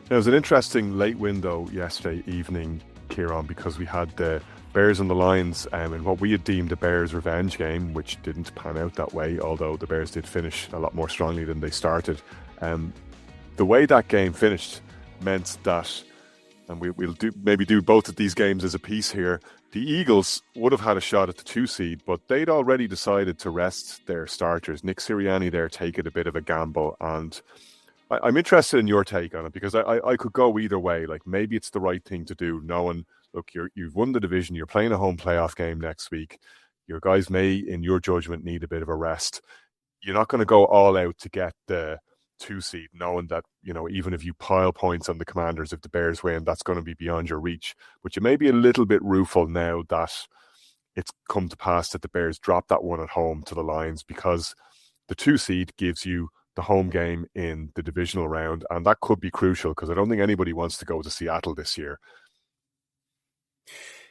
It was an interesting late window yesterday evening, Kieran, because we had the Bears and the Lions in what we had deemed a Bears revenge game, which didn't pan out that way, although the Bears did finish a lot more strongly than they started. Um, the way that game finished meant that, and we'll maybe do both of these games as a piece here, the Eagles would have had a shot at the 2 seed, but they'd already decided to rest their starters. Nick Sirianni there taking a bit of a gamble, and I'm interested in your take on it because I could go either way. Like maybe it's the right thing to do, knowing, look, you've won the division, you're playing a home playoff game next week. Your guys may, in your judgment, need a bit of a rest. You're not going to go all out to get the 2 seed, knowing that, even if you pile points on the Commanders, if the Bears win, that's going to be beyond your reach. But you may be a little bit rueful now that it's come to pass that the Bears dropped that one at home to the Lions, because the 2 seed gives you the home game in the divisional round, and that could be crucial because I don't think anybody wants to go to Seattle this year.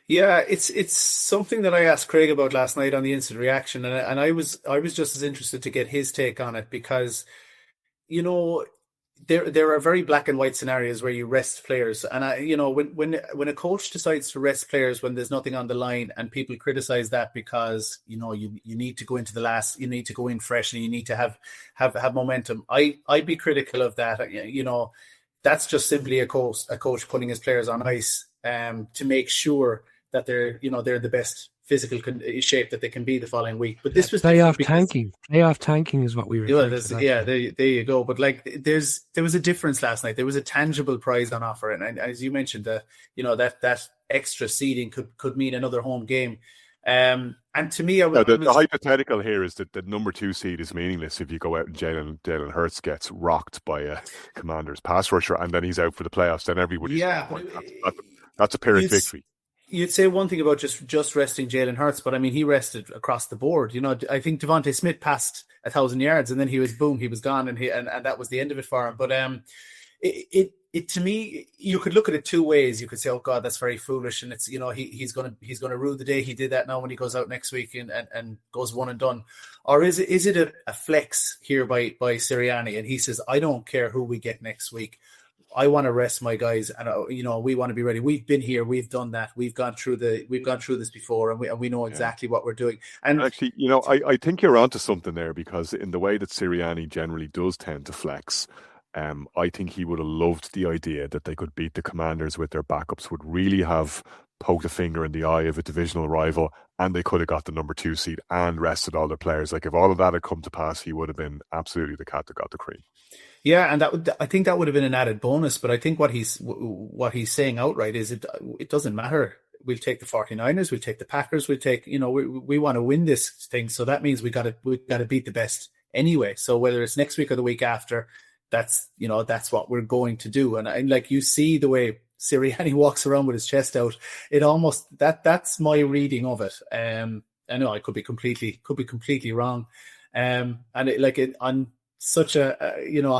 Yeah, it's something that I asked Craig about last night on the instant reaction, and I was just as interested to get his take on it because, you know, there are very black and white scenarios where you rest players, and when a coach decides to rest players when there's nothing on the line, and people criticize that because you need to go into the last, you need to go in fresh, and you need to have momentum. I'd be critical of that. That's just simply a coach putting his players on ice to make sure that they're the best physical shape that they can be the following week. But this was playoff tanking. Playoff tanking is what we refer to. Yeah, there you go. But there was a difference last night. There was a tangible prize on offer, and as you mentioned, that extra seeding could mean another home game. And to me, the hypothetical here is that the number 2 seed is meaningless if you go out and Jalen Hurts gets rocked by a Commanders pass rusher, and then he's out for the playoffs. Then everybody's that's a Pyrrhic victory. You'd say one thing about just resting Jalen Hurts, but I mean, he rested across the board. I think Devontae Smith passed 1,000 yards, and then he was gone, and that was the end of it for him. But it to me, you could look at it two ways. You could say, "Oh God, that's very foolish," and it's he's gonna rue the day he did that now when he goes out next week and goes one and done. Or is it a flex here by Sirianni, and he says, "I don't care who we get next week. I want to rest my guys, and we want to be ready. We've been here, we've done that, we've gone through this before, and we know exactly what we're doing." And actually, I think you're onto something there, because in the way that Sirianni generally does tend to flex, I think he would have loved the idea that they could beat the Commanders with their backups, would really have poked a finger in the eye of a divisional rival, and they could have got the number 2 seed and rested all their players. Like if all of that had come to pass, he would have been absolutely the cat that got the cream. Yeah, and I think that would have been an added bonus. But I think what he's saying outright is it doesn't matter. We'll take the 49ers, we'll take the Packers, we'll take, we want to win this thing. So that means we got to beat the best anyway. So whether it's next week or the week after, that's what we're going to do. And like you see the way Sirianni walks around with his chest out, it almost that's my reading of it. I know I could be completely wrong. On such a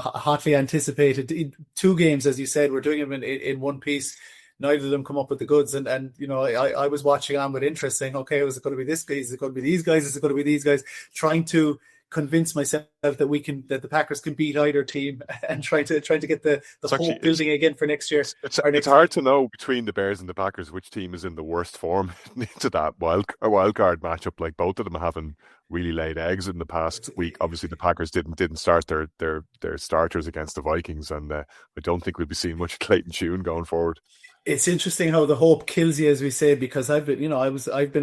hotly anticipated 2 games, as you said, we're doing them in one piece. Neither of them come up with the goods, and I was watching on with interest, saying, okay, is it going to be this guy? Is it going to be these guys? Is it going to be these guys? Trying to convince myself that the Packers can beat either team, and trying to get the hope building again for next year. It's hard to know between the Bears and the Packers which team is in the worst form into that wild card matchup. Like both of them having really laid eggs in the past week. Obviously, the Packers didn't start their starters against the Vikings, and I don't think we'll be seeing much Clayton Tune going forward. It's interesting how the hope kills you, as we say, because I've been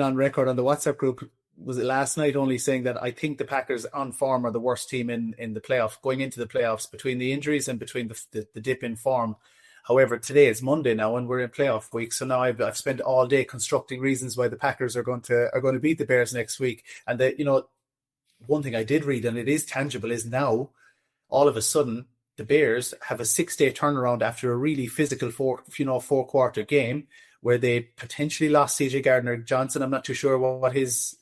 on record on the WhatsApp group. Was it last night only saying that I think the Packers on form are the worst team in the playoff, going into the playoffs, between the injuries and between the dip in form. However, today is Monday now, and we're in playoff week. So now I've spent all day constructing reasons why the Packers are going to beat the Bears next week. And one thing I did read, and it is tangible, is now all of a sudden the Bears have a 6-day turnaround after a really physical 4-quarter game, where they potentially lost CJ Gardner-Johnson. I'm not too sure what his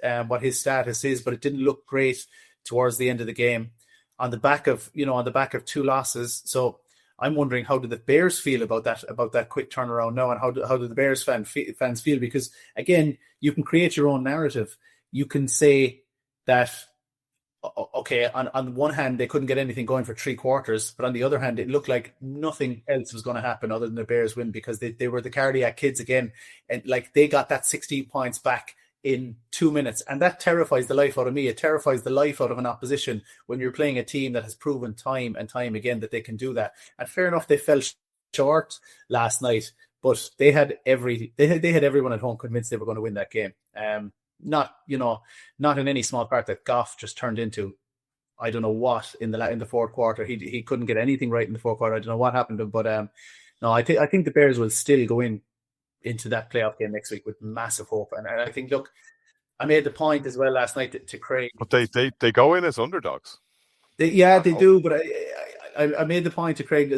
status is, but it didn't look great towards the end of the game on the back of 2 losses. So I'm wondering, how do the Bears feel about that quick turnaround now, and how do the Bears fans feel? Because again, you can create your own narrative. You can say that okay, on one hand, they couldn't get anything going for 3/4, but on the other hand, it looked like nothing else was going to happen other than the Bears win, because they were the cardiac kids again. And like, they got that 16 points back in 2 minutes. And that terrifies the life out of me. It terrifies the life out of an opposition when you're playing a team that has proven time and time again that they can do that. And fair enough, they fell short last night, but they had everyone at home convinced they were going to win that game. Not in any small part that Goff just turned into, I don't know what, in the fourth quarter. He couldn't get anything right in the fourth quarter. I don't know what happened to him, but no, I think the Bears will still go into that playoff game next week with massive hope. And I think, look, I made the point as well last night to Craig. But they go in as underdogs. They do, but I made the point to Craig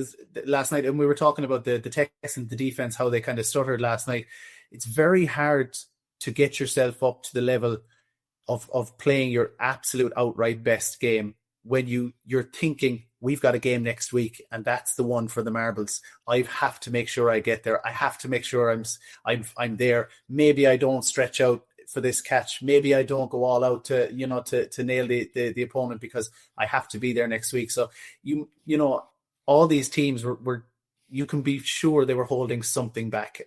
last night, and we were talking about the Texans and the defense, how they kind of stuttered last night. It's very hard to get yourself up to the level of playing your absolute outright best game when you're thinking, we've got a game next week and that's the one for the marbles. I have to make sure I get there. I have to make sure I'm there. Maybe I don't stretch out for this catch. Maybe I don't go all out to nail the opponent, because I have to be there next week. So all these teams were you can be sure they were holding something back.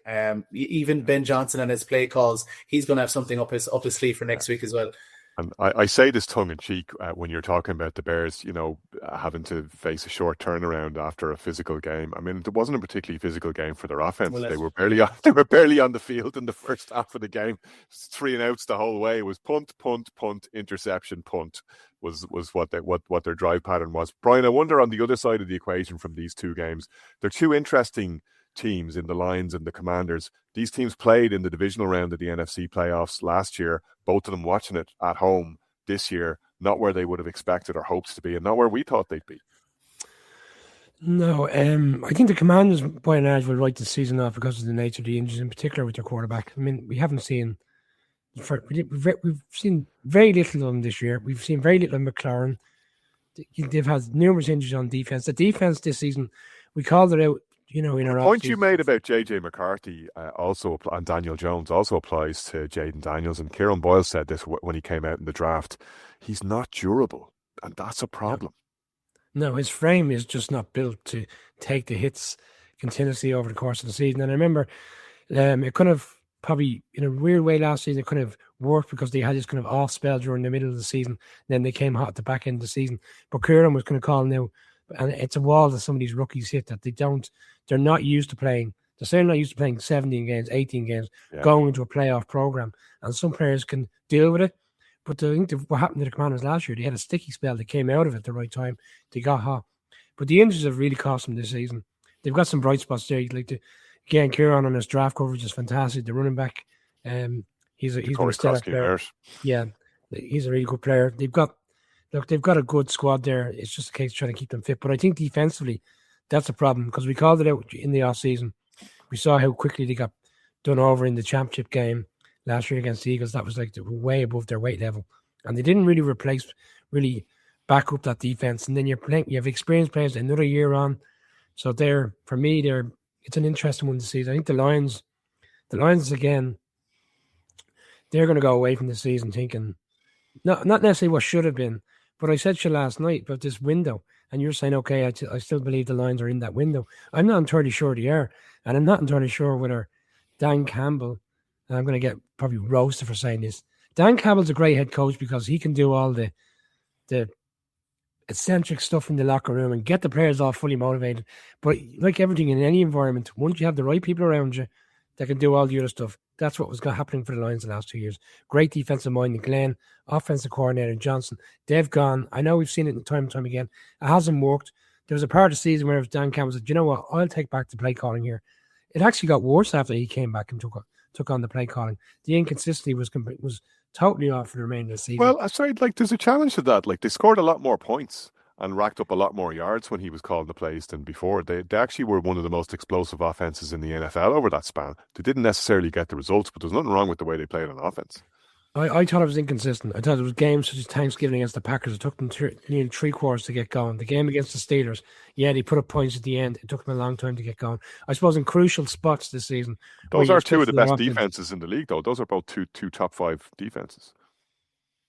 Even Ben Johnson and his play calls, he's going to have something up his sleeve for next week as well. And I say this tongue in cheek when you're talking about the Bears, having to face a short turnaround after a physical game. I mean, it wasn't a particularly physical game for their offense. Well, they were barely on the field in the first half of the game. 3 and outs the whole way. It was punt, interception, punt was what their drive pattern was. Brian, I wonder, on the other side of the equation from these two games, they're two interesting teams in the Lions and the Commanders. These teams played in the divisional round of the NFC playoffs last year, both of them watching it at home this year, not where they would have expected or hoped to be, and not where we thought they'd be. No, I think the Commanders, by and large, will write the season off because of the nature of the injuries, in particular with their quarterback. I mean, we've seen very little of them this year. We've seen very little of McLaurin. They've had numerous injuries on defense. The defense this season, we called it out. In our point you made about JJ McCarthy also, and Daniel Jones, also applies to Jaden Daniels. And Kieran Boyle said this when he came out in the draft. He's not durable, and that's a problem. No, his frame is just not built to take the hits continuously over the course of the season. And I remember it kind of probably in a weird way last season, it kind of worked because they had this kind of off spell during the middle of the season. Then they came hot at the back end of the season. But Kieran was going to call now, and it's a wall that some of these rookies hit that they're not used to playing. They're certainly not used to playing 17 games, 18 games, going into a playoff program. And some players can deal with it. But I think what happened to the Commanders last year, they had a sticky spell. They came out of it at the right time. They got hot. But the injuries have really cost them this season. They've got some bright spots there. Again, Kieran on his draft coverage is fantastic. The running back, he's a stellar player. Yeah, he's a really good player. They've got a good squad there. It's just a case of trying to keep them fit. But I think defensively, that's a problem, because we called it out in the offseason. We saw how quickly they got done over in the championship game last year against the Eagles. That was way above their weight level. And they didn't really back up that defense. And then you have experienced players another year on. So for me, it's an interesting one to see. I think the Lions again, they're going to go away from the season thinking, not necessarily what should have been, but I said to you last night about this window, and you're saying, okay, I still believe the Lions are in that window. I'm not entirely sure they are, and I'm not entirely sure whether Dan Campbell, and I'm going to get probably roasted for saying this, Dan Campbell's a great head coach because he can do all the eccentric stuff in the locker room and get the players all fully motivated. But like everything in any environment, once you have the right people around you that can do all the other stuff, that's what was happening for the Lions the last 2 years. Great defensive mind in Glenn, offensive coordinator Johnson. They've gone. I know we've seen it time and time again. It hasn't worked. There was a part of the season where Dan Campbell said, you know what, I'll take back the play calling here. It actually got worse after he came back and took on the play calling. The inconsistency was totally off for the remainder of the season. Well, there's a challenge to that. They scored a lot more points and racked up a lot more yards when he was calling the plays than before. They actually were one of the most explosive offenses in the NFL over that span. They didn't necessarily get the results, but there's nothing wrong with the way they played on offense. I thought it was inconsistent. I thought it was games such as Thanksgiving against the Packers. It took them nearly 3 quarters to get going. The game against the Steelers, they put up points at the end. It took them a long time to get going. I suppose in crucial spots this season. Those are two of the best defenses in the league, though. Those are both two top 5 defenses.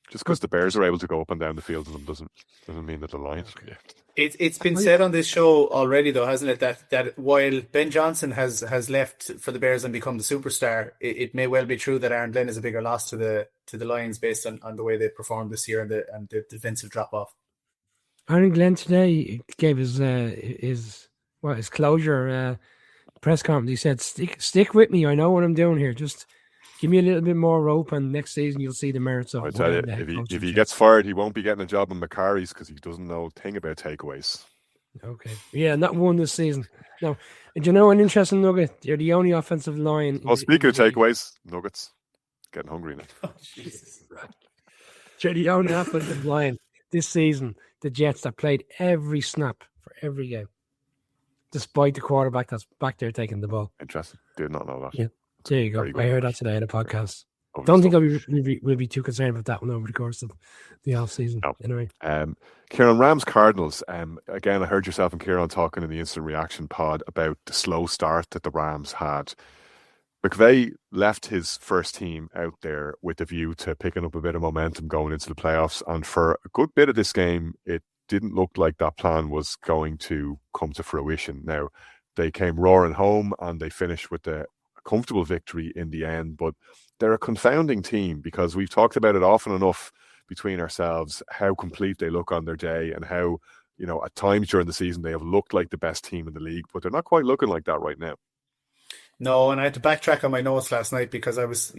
Just because the Bears are able to go up and down the field to them doesn't mean that the Lions. Okay. It's been said on this show already, though, hasn't it, that while Ben Johnson has left for the Bears and become the superstar, it may well be true that Aaron Glenn is a bigger loss to the Lions based on the way they performed this year and the defensive drop off. Aaron Glenn today gave his closure press conference. He said, "Stick with me. I know what I'm doing here. Just give me a little bit more rope, and next season you'll see the merits of." I tell you, if he gets fired, he won't be getting a job in Macari's because he doesn't know a thing about takeaways. Okay, yeah, not one this season. No, do you know an interesting nugget? They're the only offensive line. Well, speaking of takeaways, Nuggets, getting hungry now. Oh, Jesus. They're the only offensive line this season. The Jets that played every snap for every game, despite the quarterback that's back there taking the ball. Interesting. Did not know that. Yeah. There you go. I heard that today in a podcast. Don't think we'll be too concerned about that one over the course of the off season. No. Anyway, Kieran, Rams Cardinals. Again, I heard yourself and Kieran talking in the instant reaction pod about the slow start that the Rams had. McVay left his first team out there with a view to picking up a bit of momentum going into the playoffs, and for a good bit of this game, it didn't look like that plan was going to come to fruition. Now, they came roaring home and they finished with a comfortable victory in the end, but they're a confounding team because we've talked about it often enough between ourselves, how complete they look on their day and how, at times during the season they have looked like the best team in the league, but they're not quite looking like that right now. No, and I had to backtrack on my notes last night because I was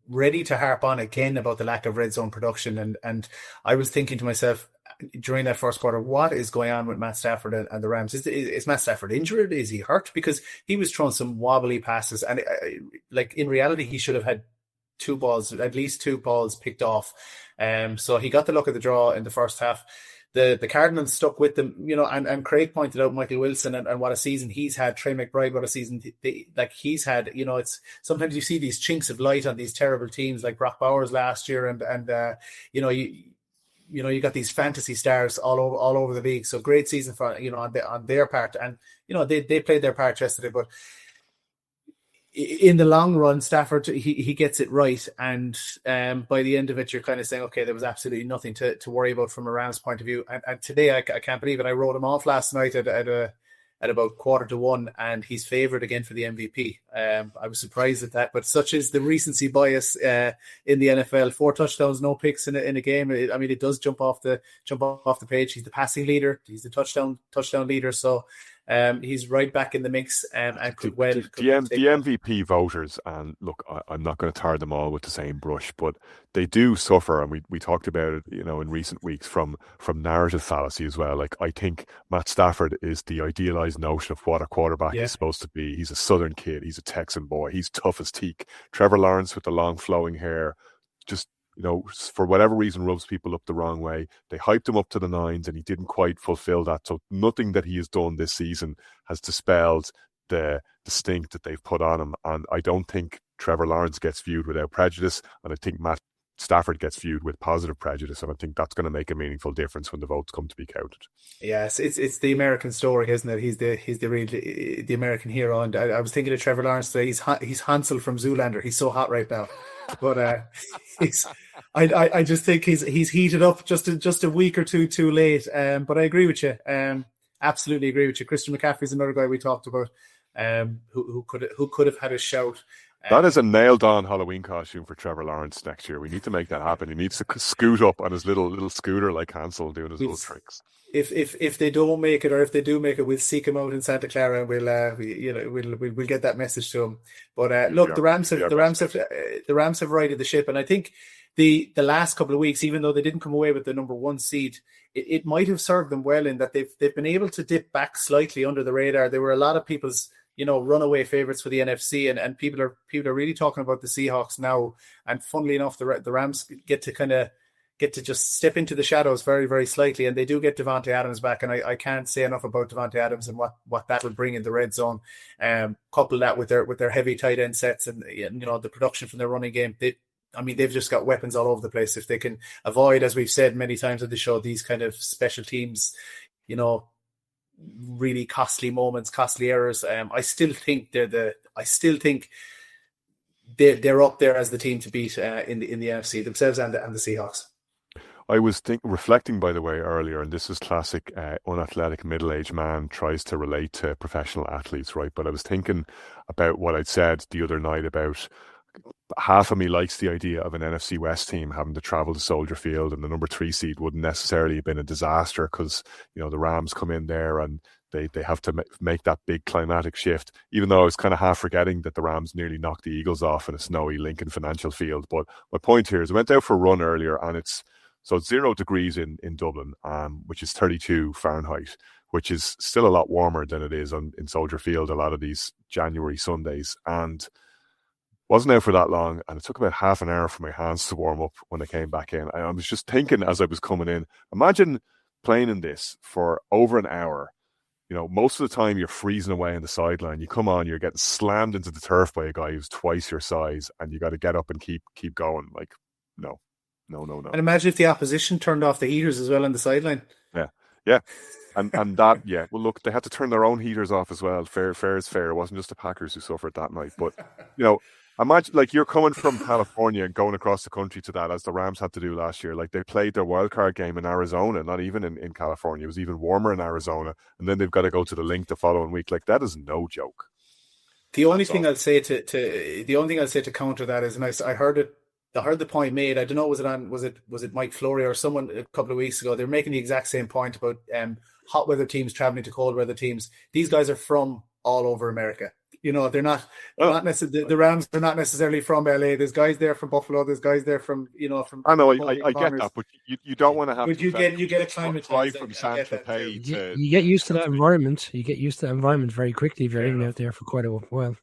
ready to harp on again about the lack of red zone production, and I was thinking to myself during that first quarter, what is going on with Matt Stafford and the Rams? Is Matt Stafford injured? Is he hurt? Because he was throwing some wobbly passes, and in reality, he should have had at least two balls picked off. So he got the luck of the draw in the first half. The Cardinals stuck with them, and Craig pointed out Michael Wilson and what a season he's had. Trey McBride, what a season he's had. It's sometimes you see these chinks of light on these terrible teams like Brock Bowers last year, and you got these fantasy stars all over the league. So great season for on their part, and they played their part yesterday, but in the long run, Stafford, he gets it right. And by the end of it, you're kind of saying, okay, there was absolutely nothing to worry about from a Rams point of view. And today, I can't believe it. I wrote him off last night at about 1:15, and he's favoured again for the MVP. I was surprised at that, but such is the recency bias in the NFL. 4 touchdowns, no picks in a game. It does jump off the page. He's the passing leader. He's the touchdown leader. So he's right back in the mix, and could well. The MVP voters, and look, I'm not going to tar them all with the same brush, but they do suffer, and we talked about it, in recent weeks from narrative fallacy as well. Like, I think Matt Stafford is the idealized notion of what a quarterback is supposed to be. He's a Southern kid. He's a Texan boy. He's tough as teak. Trevor Lawrence with the long flowing hair, just, for whatever reason, rubs people up the wrong way. They hyped him up to the nines and he didn't quite fulfill that. So nothing that he has done this season has dispelled the stink that they've put on him. And I don't think Trevor Lawrence gets viewed without prejudice. And I think Matt Stafford gets viewed with positive prejudice. And I think that's going to make a meaningful difference when the votes come to be counted. Yes, it's the American story, isn't it? He's the American hero. And I was thinking of Trevor Lawrence today. He's Hansel from Zoolander. He's so hot right now. But I just think he's heated up just a week or two too late. But I agree with you. Absolutely agree with you. Christian McCaffrey's another guy we talked about. Who could have had a shout. That is a nailed-on Halloween costume for Trevor Lawrence next year. We need to make that happen. He needs to scoot up on his little scooter like Hansel doing his little tricks. If they don't make it, or if they do make it, we'll seek him out in Santa Clara, and we'll get that message to him. But look, the Rams have righted the ship, and I think the last couple of weeks, even though they didn't come away with the number 1 seed, it might have served them well in that they've been able to dip back slightly under the radar. There were a lot of people's runaway favorites for the NFC, and people are really talking about the Seahawks now. And funnily enough, the Rams get to just step into the shadows very, very slightly, and they do get Devontae Adams back. And I can't say enough about Devontae Adams and what that will bring in the red zone. Couple that with their heavy tight end sets and the production from their running game. They've just got weapons all over the place. If they can avoid, as we've said many times on the show, these kind of special teams, really costly moments, costly errors. I still think they're up there as the team to beat in the NFC, themselves and the Seahawks. I was reflecting, by the way, earlier, and this is classic unathletic middle-aged man tries to relate to professional athletes, right? But I was thinking about what I'd said the other night about half of me likes the idea of an NFC West team having to travel to Soldier Field, and the number 3 seed wouldn't necessarily have been a disaster because, the Rams come in there and they have to make that big climatic shift, even though I was kind of half forgetting that the Rams nearly knocked the Eagles off in a snowy Lincoln Financial Field. But my point here is I went out for a run earlier, and it's 0 degrees in Dublin, which is 32 Fahrenheit, which is still a lot warmer than it is in Soldier Field a lot of these January Sundays. And wasn't out for that long, and it took about half an hour for my hands to warm up when I came back in. I was just thinking as I was coming in, imagine playing in this for over an hour. Most of the time you're freezing away on the sideline. You come on, you're getting slammed into the turf by a guy who's twice your size, and you got to get up and keep going. Like, no. And imagine if the opposition turned off the heaters as well on the sideline. Yeah. And that, yeah. Well, look, they had to turn their own heaters off as well. Fair is fair. It wasn't just the Packers who suffered that night. But, imagine, like, you're coming from California and going across the country to that, as the Rams had to do last year. Like, they played their wildcard game in Arizona, not even in California. It was even warmer in Arizona. And then they've got to go to the link the following week. Like, that is no joke. The only thing I'll say to counter that is, and I heard the point made. I don't know, was it Mike Flory or someone a couple of weeks ago? They're making the exact same point about hot weather teams traveling to cold weather teams. These guys are from all over America. They're not necessarily, the Rams are not necessarily from LA. There's guys there from Buffalo. There's guys there from from. I know, I get that, but you don't want to have. But you get acclimatized from San Tropez. You get used to that environment. You get used to that environment very quickly if you're living out there for quite a while.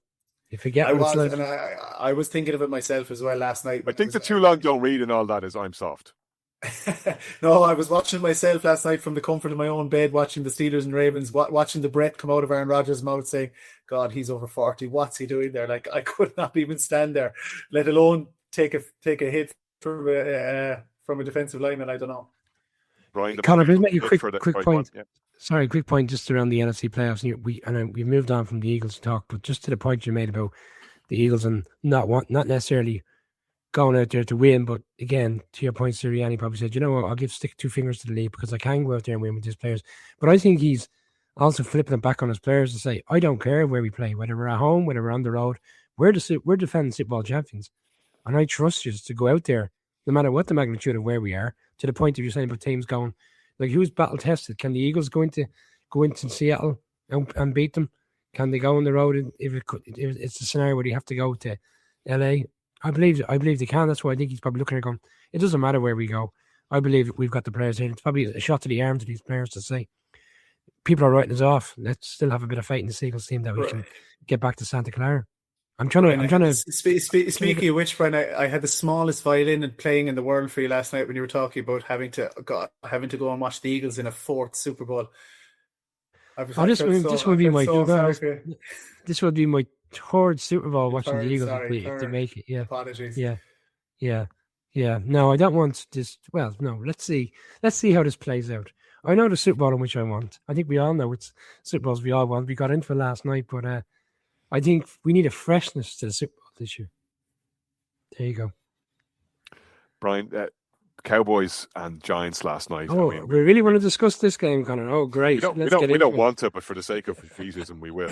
You forget. I was thinking of it myself as well last night. I think the too long don't read and all that is I'm soft. No, I was watching myself last night from the comfort of my own bed, watching the Steelers and Ravens, watching the breath come out of Aaron Rodgers' mouth, saying, "God, he's over 40. What's he doing there?" Like, I could not even stand there, let alone take a hit from a defensive lineman. I don't know. Brian, Conor, just make a quick point. Yeah. Sorry, quick point just around the NFC playoffs. We've moved on from the Eagles talk, but just to the point you made about the Eagles and not necessarily going out there to win, but again, to your point, Sirianni probably said, what, I'll stick 2 fingers to the league because I can go out there and win with these players. But I think he's also flipping it back on his players to say, I don't care where we play, whether we're at home, whether we're on the road, we're defending Super Bowl champions. And I trust you to go out there, no matter what the magnitude of where we are, to the point of you're saying about teams going, like, who's battle tested? Can the Eagles go into Seattle and beat them? Can they go on the road if it's a scenario where you have to go to LA? I believe they can. That's why I think he's probably looking at going, it doesn't matter where we go. I believe we've got the players here. It's probably a shot to the arm to these players to say, people are writing us off. Let's still have a bit of faith in the Eagles team that we can get back to Santa Clara. I'm trying to. Speaking of which, Brian, I had the smallest violin and playing in the world for you last night when you were talking about having to go and watch the Eagles in a 4th Super Bowl. This would be my 3rd Super Bowl watching the Eagles if they make it. Yeah. Apologies. Yeah. No, I don't want this. Well, no. Let's see how this plays out. I know the Super Bowl in which I want. I think we all know it's Super Bowls we all want. We got into it last night, but I think we need a freshness to the Super Bowl this year. There you go. Brian, Cowboys and Giants last night. Oh, we really want to discuss this game, Conor. Oh, great. We don't want to, but for the sake of defeatism, we will.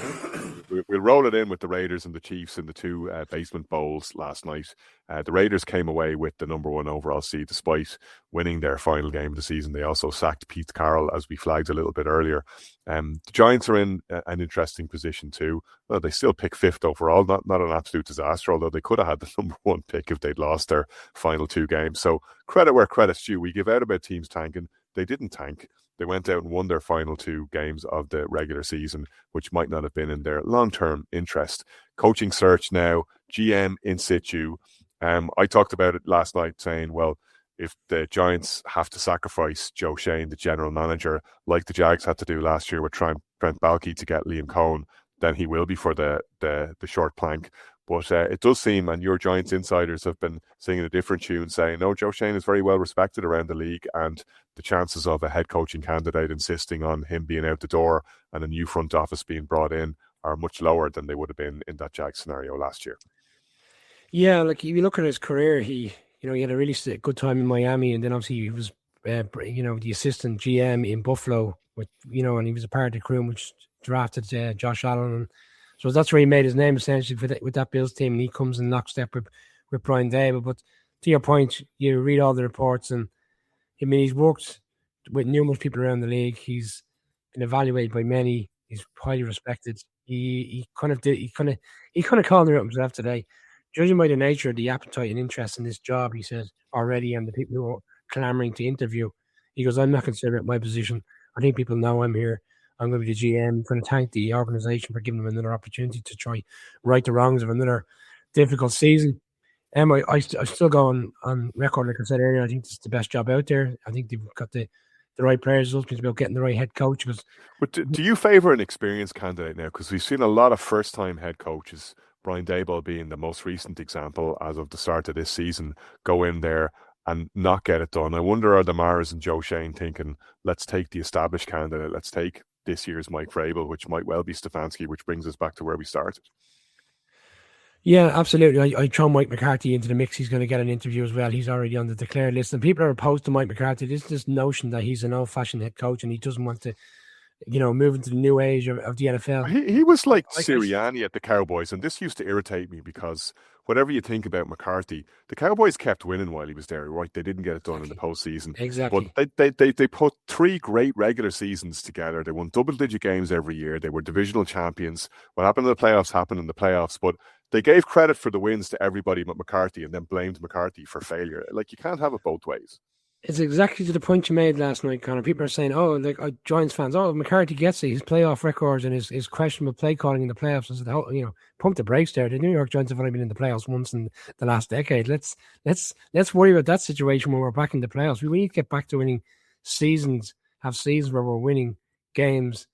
We'll roll it in with the Raiders and the Chiefs in the 2 basement bowls last night. The Raiders came away with the number 1 overall seed despite winning their final game of the season. They also sacked Pete Carroll, as we flagged a little bit earlier. The Giants are in an interesting position too. Well, they still pick 5th overall, not an absolute disaster, although they could have had the number 1 pick if they'd lost their final 2 games. So credit where credit's due. We give out about teams tanking. They didn't tank. They went out and won their final 2 games of the regular season, which might not have been in their long-term interest. Coaching search now, GM in situ. I talked about it last night saying, well, if the Giants have to sacrifice Joe Shane, the general manager, like the Jags had to do last year with Trent Baalke to get Liam Cohen, then he will be for the short plank. But it does seem, and your Giants insiders have been singing a different tune, saying, no, Joe Shane is very well respected around the league, and the chances of a head coaching candidate insisting on him being out the door and a new front office being brought in are much lower than they would have been in that Jags scenario last year. Yeah, like if you look at his career, he had a really good time in Miami, and then obviously he was the assistant GM in Buffalo with and he was a part of the crew which drafted Josh Allen, and so that's where he made his name essentially with that Bills team, and he comes in lockstep with Brian Dable. But to your point, you read all the reports, and I mean he's worked with numerous people around the league. He's been evaluated by many. He's highly respected. He kind of called it out himself today. Judging by the nature of the appetite and interest in this job, he says already, and the people who are clamoring to interview, he goes, I'm not considering my position. I think people know I'm here. I'm going to be the GM. I'm going to thank the organization for giving them another opportunity to try right the wrongs of another difficult season. I still go on record, like I said earlier, I think this is the best job out there. I think they've got the right players. It's about getting the right head coach. But do you favour an experienced candidate now? Because we've seen a lot of first-time head coaches, Brian Daboll being the most recent example as of the start of this season, go in there and not get it done. I wonder, are the Maras and Joe Shane thinking, let's take the established candidate, let's take this year's Mike Vrabel, which might well be Stefanski, which brings us back to where we started. Yeah, absolutely. I throw Mike McCarthy into the mix. He's going to get an interview as well. He's already on the declared list. And people are opposed to Mike McCarthy. There's this notion that he's an old-fashioned head coach and he doesn't want to, move into the new age of the NFL. He was like Sirianni at the Cowboys, and this used to irritate me because whatever you think about McCarthy, the Cowboys kept winning while he was there, right? They didn't get it done in the postseason. Exactly. But they put 3 great regular seasons together. They won double-digit games every year. They were divisional champions. What happened in the playoffs happened in the playoffs, but they gave credit for the wins to everybody but McCarthy and then blamed McCarthy for failure. Like, you can't have it both ways. It's exactly to the point you made last night, Connor. People are saying, Giants fans, McCarthy gets it. His playoff records and his questionable play calling in the playoffs. I said, pump the brakes there. The New York Giants have only been in the playoffs once in the last decade. Let's worry about that situation when we're back in the playoffs. We need to get back to winning seasons, have seasons where we're winning games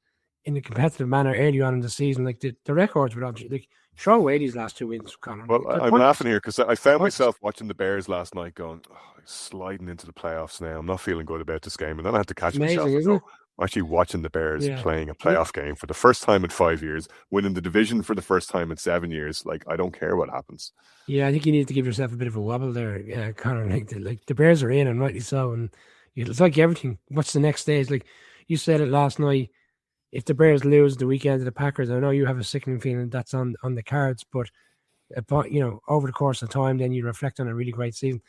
in a competitive manner early on in the season. Like the records would obviously throw away these last 2 wins, Connor. Well, I'm laughing here because I found myself watching the Bears last night going, sliding into the playoffs now. I'm not feeling good about this game. And then I had to catch myself. I'm actually watching the Bears playing a playoff game for the first time in 5 years, winning the division for the first time in 7 years. Like, I don't care what happens. Yeah, I think you need to give yourself a bit of a wobble there, Connor. Like the Bears are in, and rightly so. And it's like everything. What's the next stage? Like you said it last night. If the Bears lose the weekend to the Packers, I know you have a sickening feeling that's on the cards, but over the course of time, then you reflect on a really great season.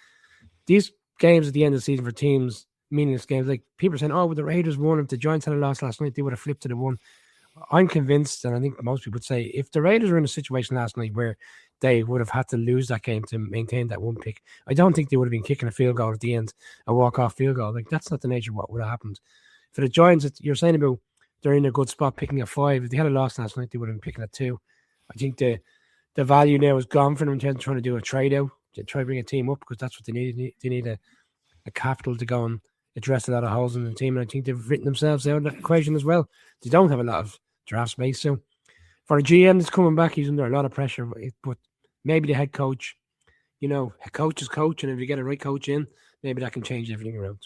These games at the end of the season for teams, meaningless games, like people are saying, well, the Raiders won. If the Giants had a loss last night, they would have flipped to the one. I'm convinced, and I think most people would say, if the Raiders were in a situation last night where they would have had to lose that game to maintain that one pick, I don't think they would have been kicking a field goal at the end, a walk-off field goal. Like, that's not the nature of what would have happened. For the Giants, you're saying about they're in a good spot picking at 5. If they had a loss last night, they would have been picking at 2. I think the value now is gone for them in terms of trying to do a trade out, to try to bring a team up, because that's what they need. They need a capital to go and address a lot of holes in the team. And I think they've written themselves out of that equation as well. They don't have a lot of draft space. So for a GM that's coming back, he's under a lot of pressure. But maybe the head coach, a coach is coach. And if you get a right coach in, maybe that can change everything around.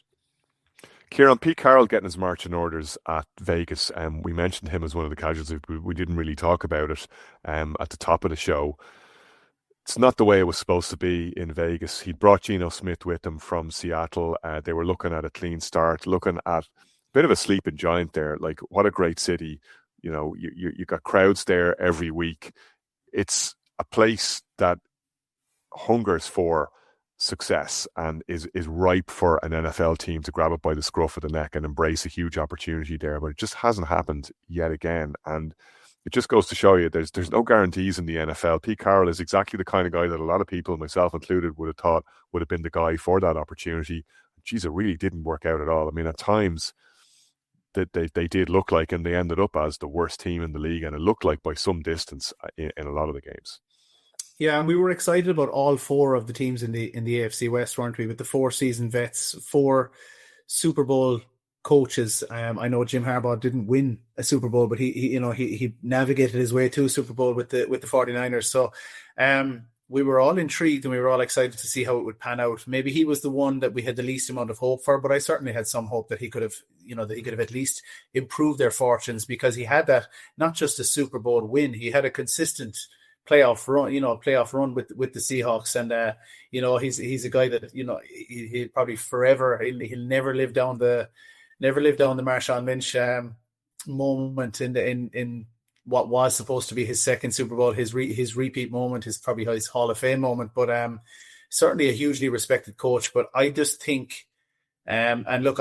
Kieran, Pete Carroll getting his marching orders at Vegas. We mentioned him as one of the casualties. We didn't really talk about it at the top of the show. It's not the way it was supposed to be in Vegas. He'd brought Geno Smith with him from Seattle. They were looking at a clean start, looking at a bit of a sleeping giant there. Like, what a great city. You got crowds there every week. It's a place that hungers for success and is ripe for an NFL team to grab it by the scruff of the neck and embrace a huge opportunity there, but it just hasn't happened yet again. And it just goes to show you there's no guarantees in the NFL. Pete Carroll is exactly the kind of guy that a lot of people, myself included, would have thought would have been the guy for that opportunity. Geez, it really didn't work out at all. I mean, at times that they did look like, and they ended up as the worst team in the league, and it looked like by some distance in a lot of the games. Yeah, and we were excited about all 4 of the teams in the AFC West, weren't we? With the 4 seasoned vets, 4 Super Bowl coaches. I know Jim Harbaugh didn't win a Super Bowl, but he navigated his way to a Super Bowl with the 49ers. So we were all intrigued and we were all excited to see how it would pan out. Maybe he was the one that we had the least amount of hope for, but I certainly had some hope that he could have at least improved their fortunes, because he had that, not just a Super Bowl win, he had a consistent playoff run with the Seahawks, and he's a guy that he'll probably forever he'll never live down the Marshawn Lynch moment in what was supposed to be his second Super Bowl, his repeat moment, probably his Hall of Fame moment, but certainly a hugely respected coach. But I just think, and look,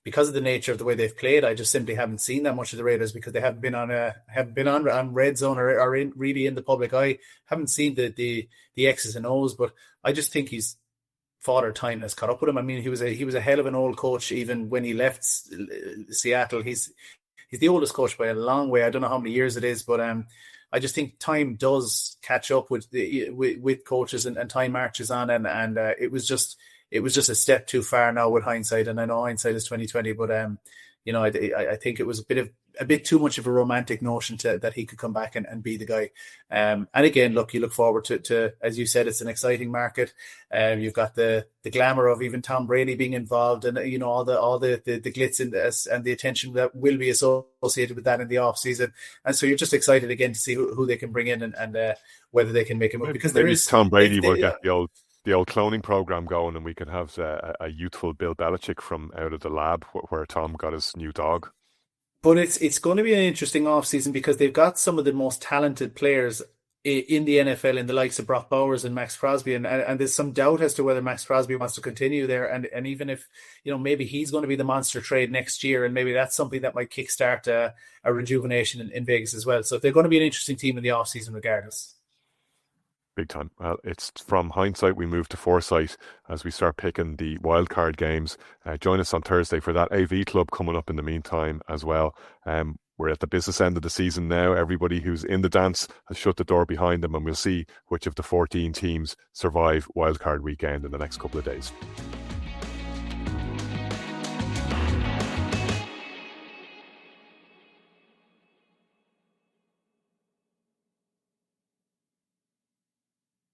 because of the nature of the way they've played, I just simply haven't seen that much of the Raiders because they haven't been on red zone or really in the public eye. Haven't seen the X's and O's, but I just think he's father time has caught up with him. I mean, he was a hell of an old coach even when he left Seattle. He's the oldest coach by a long way. I don't know how many years it is, but I just think time does catch up with coaches and time marches on, and it was just a step too far now with hindsight. And I know hindsight is 2020, but I think it was a bit too much of a romantic notion that he could come back and be the guy. And again, look, you look forward to, as you said, it's an exciting market. You've got the glamour of even Tom Brady being involved, and all the glitz and the attention that will be associated with that in the off season. And so you're just excited again to see who they can bring in and whether they can make a move, because there is Tom Brady will get the old cloning program going, and we could have a youthful Bill Belichick from out of the lab where Tom got his new dog. But it's going to be an interesting offseason because they've got some of the most talented players in the NFL in the likes of Brock Bowers and Max Crosby, and there's some doubt as to whether Max Crosby wants to continue there, and even if maybe he's going to be the monster trade next year, and maybe that's something that might kickstart a rejuvenation in Vegas as well. So they're going to be an interesting team in the offseason regardless. Big time. Well, it's from hindsight we move to foresight as we start picking the wildcard games. Join us on Thursday for that AV Club coming up in the meantime as well. We're at the business end of the season now. Everybody who's in the dance has shut the door behind them, and we'll see which of the 14 teams survive wildcard weekend in the next couple of days.